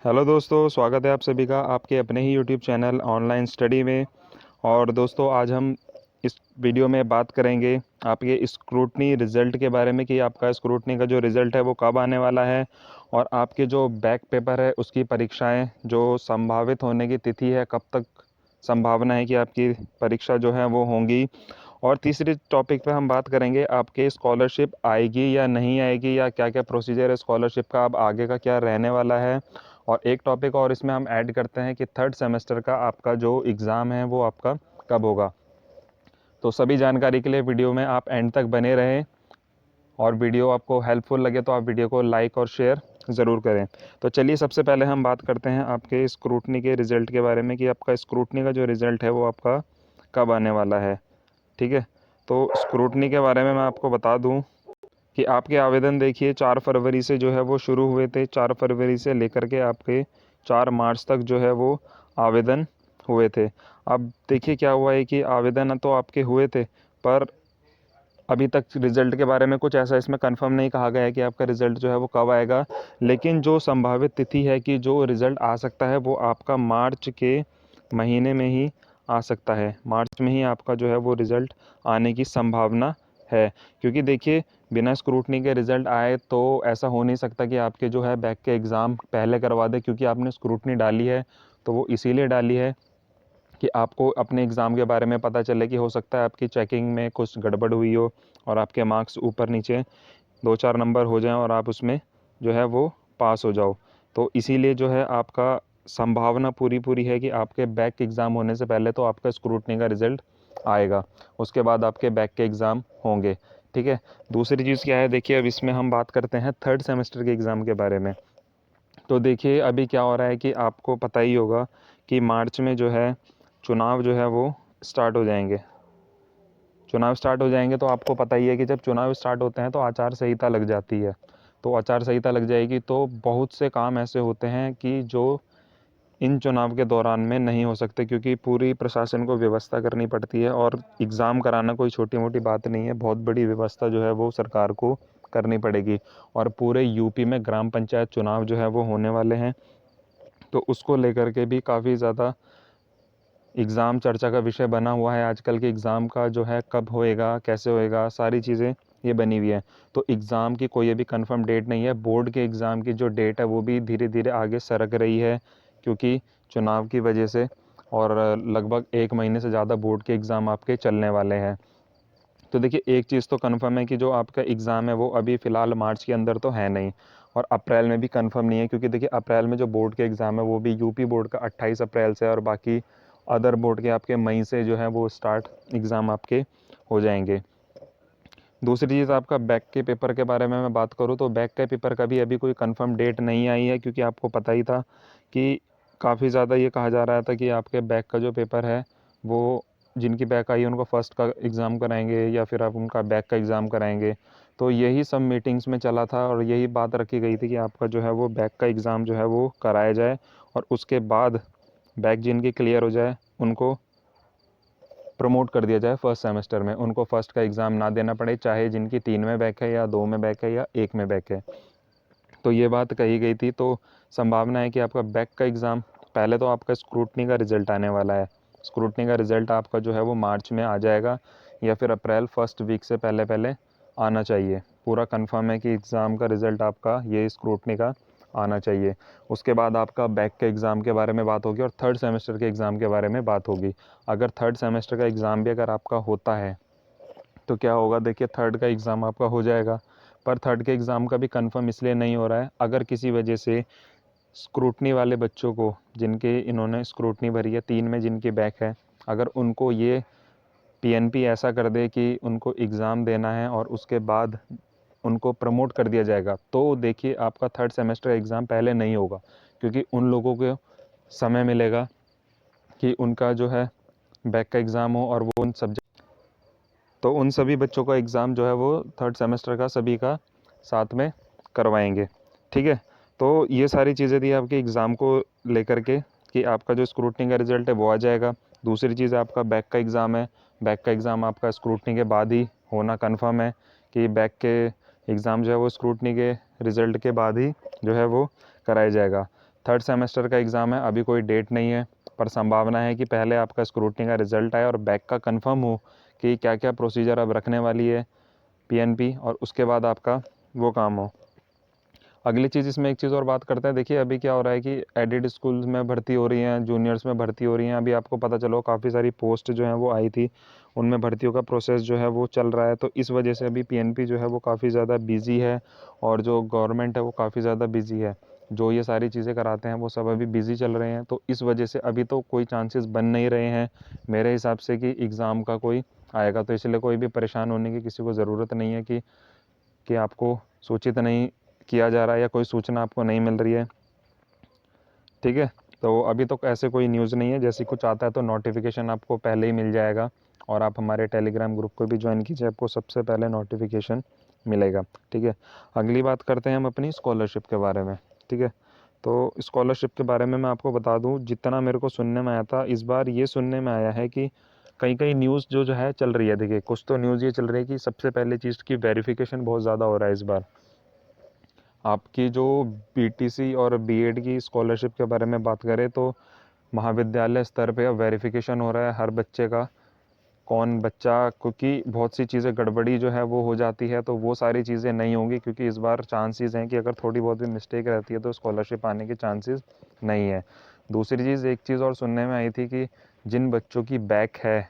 Hello दोस्तों, स्वागत है आप सभी का आपके अपने ही यूट्यूब चैनल ऑनलाइन स्टडी में। और दोस्तों, आज हम इस वीडियो में बात करेंगे आपके स्क्रूटनी रिज़ल्ट के बारे में कि आपका स्क्रूटनी का जो रिज़ल्ट है वो कब आने वाला है, और आपके जो बैक पेपर है उसकी परीक्षाएं जो संभावित होने की तिथि है, कब तक संभावना है कि आपकी परीक्षा जो है वो होंगी। और तीसरी टॉपिक पे हम बात करेंगे आपके स्कॉलरशिप आएगी या नहीं आएगी, या क्या क्या प्रोसीजर है स्कॉलरशिप का, अब आगे का क्या रहने वाला है। और एक टॉपिक और इसमें हम ऐड करते हैं कि थर्ड सेमेस्टर का आपका जो एग्ज़ाम है वो आपका कब होगा। तो सभी जानकारी के लिए वीडियो में आप एंड तक बने रहें, और वीडियो आपको हेल्पफुल लगे तो आप वीडियो को लाइक और शेयर ज़रूर करें। तो चलिए, सबसे पहले हम बात करते हैं आपके स्क्रूटनी के रिज़ल्ट के बारे में कि आपका स्क्रूटनी का जो रिज़ल्ट है वो आपका कब आने वाला है। ठीक है, तो स्क्रूटनी के बारे में मैं आपको बता दूं कि आपके आवेदन देखिए 4 फरवरी से जो है वो शुरू हुए थे। 4 फरवरी से लेकर के आपके 4 मार्च तक जो है वो आवेदन हुए थे। अब देखिए क्या हुआ है कि आवेदन तो आपके हुए थे, पर अभी तक रिज़ल्ट के बारे में कुछ ऐसा इसमें कंफर्म नहीं कहा गया है कि आपका रिज़ल्ट जो है वो कब आएगा। लेकिन जो संभावित तिथि है कि जो रिज़ल्ट आ सकता है वो आपका मार्च के महीने में ही आ सकता है। मार्च में ही आपका जो है वो रिज़ल्ट आने की संभावना है। क्योंकि देखिए, बिना स्क्रूटनी के रिज़ल्ट आए तो ऐसा हो नहीं सकता कि आपके जो है बैक के एग्ज़ाम पहले करवा दे, क्योंकि आपने स्क्रूटनी डाली है तो वो इसीलिए डाली है कि आपको अपने एग्ज़ाम के बारे में पता चले कि हो सकता है आपकी चेकिंग में कुछ गड़बड़ हुई हो और आपके मार्क्स ऊपर नीचे 2-4 नंबर हो जाएं और आप उसमें जो है वो पास हो जाओ। तो इसीलिए जो है आपका संभावना पूरी पूरी है कि आपके बैक एग्ज़ाम होने से पहले तो आपका स्क्रूटनी का रिज़ल्ट आएगा, उसके बाद आपके बैक के एग्ज़ाम होंगे। ठीक है, दूसरी चीज़ क्या है, देखिए अब इसमें हम बात करते हैं थर्ड सेमेस्टर के एग्ज़ाम के बारे में। तो देखिए अभी क्या हो रहा है कि आपको पता ही होगा कि मार्च में जो है चुनाव जो है वो स्टार्ट हो जाएंगे। चुनाव स्टार्ट हो जाएंगे तो आपको पता ही है कि जब चुनाव स्टार्ट होते हैं तो आचार संहिता लग जाती है। तो आचार संहिता लग जाएगी तो बहुत से काम ऐसे होते हैं कि जो इन चुनाव के दौरान में नहीं हो सकते, क्योंकि पूरी प्रशासन को व्यवस्था करनी पड़ती है और एग्ज़ाम कराना कोई छोटी मोटी बात नहीं है, बहुत बड़ी व्यवस्था जो है वो सरकार को करनी पड़ेगी। और पूरे यूपी में ग्राम पंचायत चुनाव जो है वो होने वाले हैं, तो उसको लेकर के भी काफ़ी ज़्यादा एग्ज़ाम चर्चा का विषय बना हुआ है। आजकल के एग्ज़ाम का जो है कब होएगा, कैसे होएगा, सारी चीज़ें ये बनी हुई है। तो एग्ज़ाम की कोई अभी कंफर्म डेट नहीं है। बोर्ड के एग्ज़ाम की जो डेट है वो भी धीरे धीरे आगे सरक रही है, क्योंकि चुनाव की वजह से। और लगभग 1 महीने से ज़्यादा बोर्ड के एग्ज़ाम आपके चलने वाले हैं। तो देखिए, एक चीज़ तो कंफर्म है कि जो आपका एग्ज़ाम है वो अभी फ़िलहाल मार्च के अंदर तो है नहीं, और अप्रैल में भी कंफर्म नहीं है, क्योंकि देखिए अप्रैल में जो बोर्ड के एग्ज़ाम है वो भी यूपी बोर्ड का 28 अप्रैल से, और बाकी अदर बोर्ड के आपके मई से जो है वो स्टार्ट एग्ज़ाम आपके हो जाएंगे। दूसरी चीज़, आपका बैक के पेपर के बारे में मैं बात करूँ तो बैक के पेपर का भी अभी कोई कंफर्म डेट नहीं आई है, क्योंकि आपको पता ही था कि काफ़ी ज़्यादा ये कहा जा रहा था कि आपके बैक का जो पेपर है वो, जिनकी बैक आई है उनको फर्स्ट का एग्ज़ाम कराएंगे या फिर आप उनका बैक का एग्ज़ाम कराएंगे। तो यही सब मीटिंग्स में चला था और यही बात रखी गई थी कि आपका जो है वो बैक का एग्ज़ाम जो है वो कराया जाए, और उसके बाद बैक जिनकी क्लियर हो जाए उनको प्रमोट कर दिया जाए फर्स्ट सेमेस्टर में, उनको फर्स्ट का एग्ज़ाम ना देना पड़े, चाहे जिनकी 3 में बैक है या 2 में बैक है या 1 में बैक है। तो ये बात कही गई थी। तो संभावना है कि आपका बैक का एग्ज़ाम, पहले तो आपका स्क्रूटनी का रिज़ल्ट आने वाला है। स्क्रूटनी का रिज़ल्ट आपका जो है वो मार्च में आ जाएगा, या फिर अप्रैल फर्स्ट वीक से पहले पहले आना चाहिए। पूरा कंफर्म है कि एग्ज़ाम का रिज़ल्ट आपका ये स्क्रूटनी का आना चाहिए। उसके बाद आपका बैक के एग्ज़ाम के बारे में बात होगी और थर्ड सेमेस्टर के एग्ज़ाम के बारे में बात होगी। अगर थर्ड सेमेस्टर का एग्ज़ाम भी अगर आपका होता है तो क्या होगा, देखिए थर्ड का एग्ज़ाम आपका हो जाएगा, पर थर्ड के एग्ज़ाम का भी कंफर्म इसलिए नहीं हो रहा है, अगर किसी वजह से स्क्रूटनी वाले बच्चों को, जिनके इन्होंने स्क्रूटनी भरी है 3 में जिनकी बैक है, अगर उनको ये पीएनपी ऐसा कर दे कि उनको एग्ज़ाम देना है और उसके बाद उनको प्रमोट कर दिया जाएगा, तो देखिए आपका थर्ड सेमेस्टर एग्ज़ाम पहले नहीं होगा, क्योंकि उन लोगों को समय मिलेगा कि उनका जो है बैक का एग्ज़ाम हो, और वो उन सब्जेक्ट, तो उन सभी बच्चों का एग्ज़ाम जो है वो थर्ड सेमेस्टर का सभी का साथ में करवाएंगे। ठीक है, तो ये सारी चीज़ें थी आपके एग्ज़ाम को लेकर के कि आपका जो स्क्रूटनी का रिज़ल्ट है वो आ जाएगा। दूसरी चीज़, आपका बैक का एग्ज़ाम है। बैक का एग्ज़ाम आपका स्क्रूटनी के बाद ही होना कन्फर्म है कि बैक के एग्ज़ाम जो है वो स्क्रूटनी के रिज़ल्ट के बाद ही जो है वो कराया जाएगा। थर्ड सेमेस्टर का एग्ज़ाम है, अभी कोई डेट नहीं है, पर संभावना है कि पहले आपका स्क्रूटनी का रिज़ल्ट आए और बैक का कंफर्म हो कि क्या क्या प्रोसीजर अब रखने वाली है पीएनपी, और उसके बाद आपका वो काम हो। अगली चीज़, इसमें एक चीज़ और बात करते हैं। देखिए अभी क्या हो रहा है कि एडिड स्कूल्स में भर्ती हो रही हैं, जूनियर्स में भर्ती हो रही हैं। अभी आपको पता चलो काफ़ी सारी पोस्ट जो हैं वो आई थी, उनमें भर्तियों का प्रोसेस जो है वो चल रहा है। तो इस वजह से अभी पीएनपी जो है वो काफ़ी ज़्यादा बिजी है, और जो गवर्नमेंट है वो काफ़ी ज़्यादा बिजी है। जो ये सारी चीज़ें कराते हैं वो सब अभी बिजी चल रहे हैं, तो इस वजह से अभी तो कोई चांसेस बन नहीं रहे हैं मेरे हिसाब से कि एग्ज़ाम का कोई आएगा। तो इसलिए कोई भी परेशान होने की किसी को ज़रूरत नहीं है कि आपको सूचित नहीं किया जा रहा है या कोई सूचना आपको नहीं मिल रही है। ठीक है, तो अभी तो ऐसे कोई न्यूज़ नहीं है, जैसे कुछ आता है तो नोटिफिकेशन आपको पहले ही मिल जाएगा, और आप हमारे टेलीग्राम ग्रुप को भी ज्वाइन कीजिए, आपको सबसे पहले नोटिफिकेशन मिलेगा। ठीक है, अगली बात करते हैं हम अपनी स्कॉलरशिप के बारे में। ठीक है, तो स्कॉलरशिप के बारे में मैं आपको बता दूं, जितना मेरे को सुनने में आया था, इस बार ये सुनने में आया है कि कई कई न्यूज़ जो है चल रही है। देखिए कुछ तो न्यूज़ ये चल रही है कि सबसे पहले चीज़ की वेरिफिकेशन बहुत ज़्यादा हो रहा है इस बार। आपकी जो बीटीसी और बीएड की स्कॉलरशिप के बारे में बात करें तो महाविद्यालय स्तर पे अब वेरिफिकेशन हो रहा है हर बच्चे का, कौन बच्चा, क्योंकि बहुत सी चीज़ें गड़बड़ी जो है वो हो जाती है, तो वो सारी चीज़ें नहीं होंगी, क्योंकि इस बार चांसेस हैं कि अगर थोड़ी बहुत भी मिस्टेक रहती है तो स्कॉलरशिप आने के चांसेस नहीं है। दूसरी चीज़, एक चीज़ और सुनने में आई थी कि जिन बच्चों की बैक है,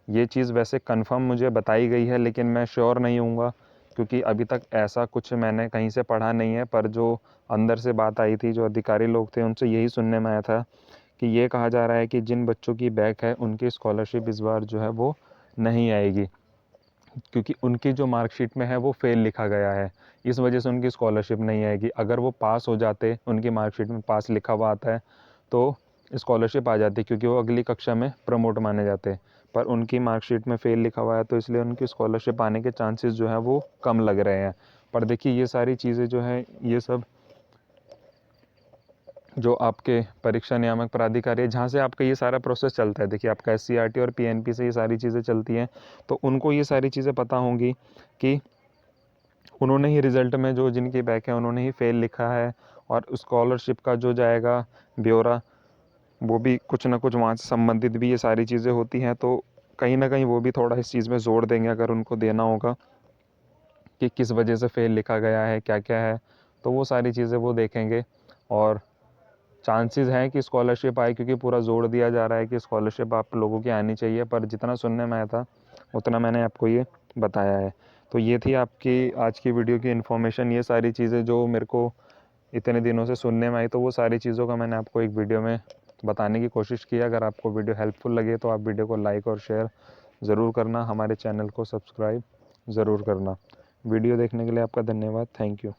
ये चीज़ वैसे कंफर्म मुझे बताई गई है, लेकिन मैं श्योर नहीं हूँगा, क्योंकि अभी तक ऐसा कुछ मैंने कहीं से पढ़ा नहीं है। पर जो अंदर से बात आई थी, जो अधिकारी लोग थे, उनसे यही सुनने में आया था कि ये कहा जा रहा है कि जिन बच्चों की बैक है उनकी स्कॉलरशिप इस बार जो है वो नहीं आएगी, क्योंकि उनकी जो मार्कशीट में है वो फेल लिखा गया है, इस वजह से उनकी स्कॉलरशिप नहीं आएगी। अगर वो पास हो जाते, उनकी मार्कशीट में पास लिखा हुआ आता है, तो स्कॉलरशिप आ जाती, क्योंकि वो अगली कक्षा में प्रमोट माने जाते। पर उनकी मार्कशीट में फेल लिखा हुआ है, तो इसलिए उनकी स्कॉलरशिप आने के चांसेस जो है वो कम लग रहे हैं। पर देखिए ये सारी चीज़ें जो है, ये सब जो आपके परीक्षा नियामक प्राधिकारी है, जहाँ से आपका ये सारा प्रोसेस चलता है, देखिए आपका एससीईआरटी और पीएनपी से ये सारी चीज़ें चलती हैं, तो उनको ये सारी चीज़ें पता होंगी कि उन्होंने ही रिज़ल्ट में जो जिनकी बैक है उन्होंने ही फेल लिखा है, और स्कॉलरशिप का जो जाएगा ब्यौरा, वो भी कुछ ना कुछ वहाँ से संबंधित भी ये सारी चीज़ें होती हैं, तो कहीं ना कहीं वो भी थोड़ा इस चीज़ में जोर देंगे अगर उनको देना होगा कि किस वजह से फेल लिखा गया है, क्या क्या है, तो वो सारी चीज़ें वो देखेंगे। और चांसेस हैं कि स्कॉलरशिप आए, क्योंकि पूरा जोर दिया जा रहा है कि स्कॉलरशिप आप लोगों की आनी चाहिए, पर जितना सुनने में आया था उतना मैंने आपको ये बताया है। तो ये थी आपकी आज की वीडियो की इन्फॉर्मेशन, ये सारी चीज़ें जो मेरे को इतने दिनों से सुनने में आई, तो वो सारी चीज़ों का मैंने आपको एक वीडियो में बताने की कोशिश की। अगर आपको वीडियो हेल्पफुल लगे तो आप वीडियो को लाइक और शेयर ज़रूर करना, हमारे चैनल को सब्सक्राइब ज़रूर करना। वीडियो देखने के लिए आपका धन्यवाद। Thank you.